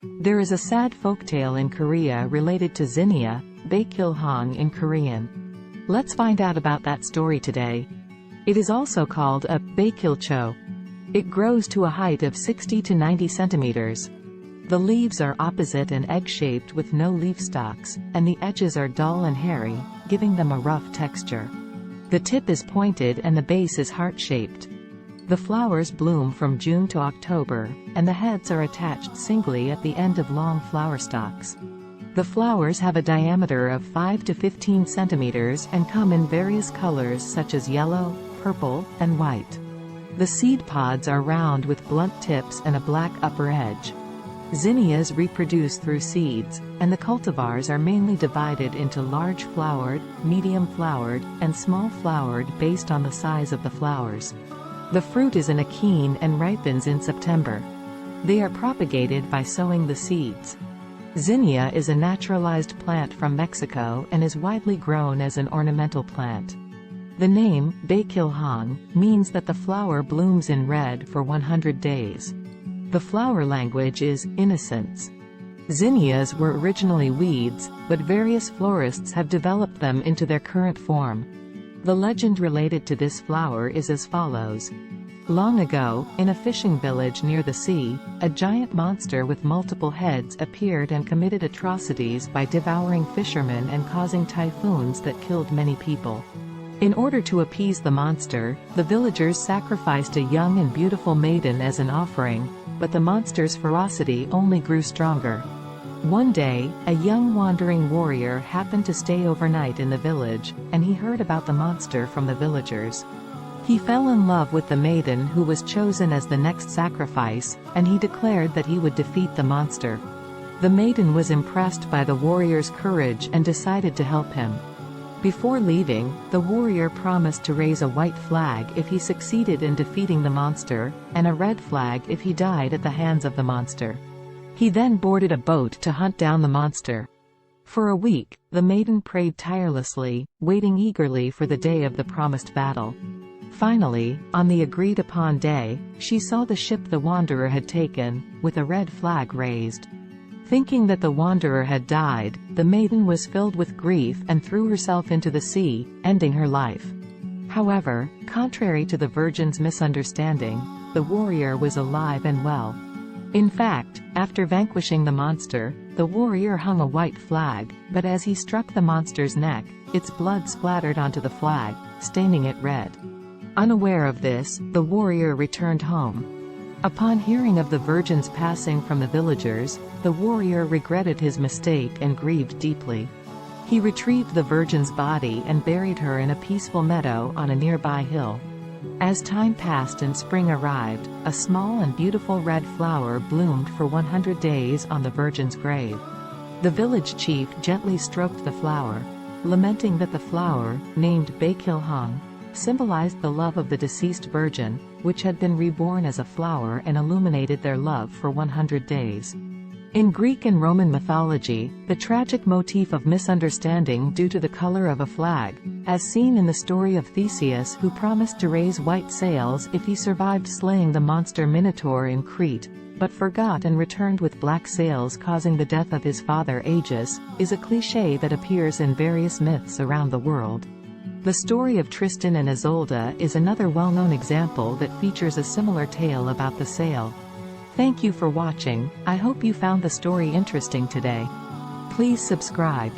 There is a sad folktale in Korea related to zinnia, Baekilhong in Korean. Let's find out about that story today. It is also called a Baekilcho. It grows to a height of 60 to 90 centimeters. The leaves are opposite and egg-shaped with no leaf stalks, and the edges are dull and hairy, giving them a rough texture. The tip is pointed and the base is heart-shaped. The flowers bloom from June to October, and the heads are attached singly at the end of long flower stalks. The flowers have a diameter of 5 to 15 centimeters and come in various colors such as yellow, purple, and white. The seed pods are round with blunt tips and a black upper edge. Zinnias reproduce through seeds, and the cultivars are mainly divided into large flowered, medium flowered, and small flowered based on the size of the flowers. The fruit is an achene and ripens in September. They are propagated by sowing the seeds. Zinnia is a naturalized plant from Mexico and is widely grown as an ornamental plant. The name, Baekilhong, means that the flower blooms in red for 100 days. The flower language is innocence. Zinnias were originally weeds, but various florists have developed them into their current form. The legend related to this flower is as follows. Long ago, in a fishing village near the sea, a giant monster with multiple heads appeared and committed atrocities by devouring fishermen and causing typhoons that killed many people. In order to appease the monster, the villagers sacrificed a young and beautiful maiden as an offering, but the monster's ferocity only grew stronger. One day, a young wandering warrior happened to stay overnight in the village, and he heard about the monster from the villagers. He fell in love with the maiden who was chosen as the next sacrifice, and he declared that he would defeat the monster. The maiden was impressed by the warrior's courage and decided to help him. Before leaving, the warrior promised to raise a white flag if he succeeded in defeating the monster, and a red flag if he died at the hands of the monster. He then boarded a boat to hunt down the monster. For a week, the maiden prayed tirelessly, waiting eagerly for the day of the promised battle. Finally, on the agreed-upon day, she saw the ship the wanderer had taken, with a red flag raised. Thinking that the wanderer had died, the maiden was filled with grief and threw herself into the sea, ending her life. However, contrary to the virgin's misunderstanding, the warrior was alive and well. In fact, after vanquishing the monster, the warrior hung a white flag, but as he struck the monster's neck, its blood splattered onto the flag, staining it red. Unaware of this, the warrior returned home. Upon hearing of the virgin's passing from the villagers, the warrior regretted his mistake and grieved deeply. He retrieved the virgin's body and buried her in a peaceful meadow on a nearby hill. As time passed and spring arrived, a small and beautiful red flower bloomed for 100 days on the virgin's grave. The village chief gently stroked the flower, lamenting that the flower, named Baekilhong, symbolized the love of the deceased virgin, which had been reborn as a flower and illuminated their love for 100 days. In Greek and Roman mythology, the tragic motif of misunderstanding due to the color of a flag, as seen in the story of Theseus who promised to raise white sails if he survived slaying the monster Minotaur in Crete, but forgot and returned with black sails causing the death of his father Aegis, is a cliché that appears in various myths around the world. The story of Tristan and Isolde is another well-known example that features a similar tale about the sail. Thank you for watching. I hope you found the story interesting today. Please subscribe.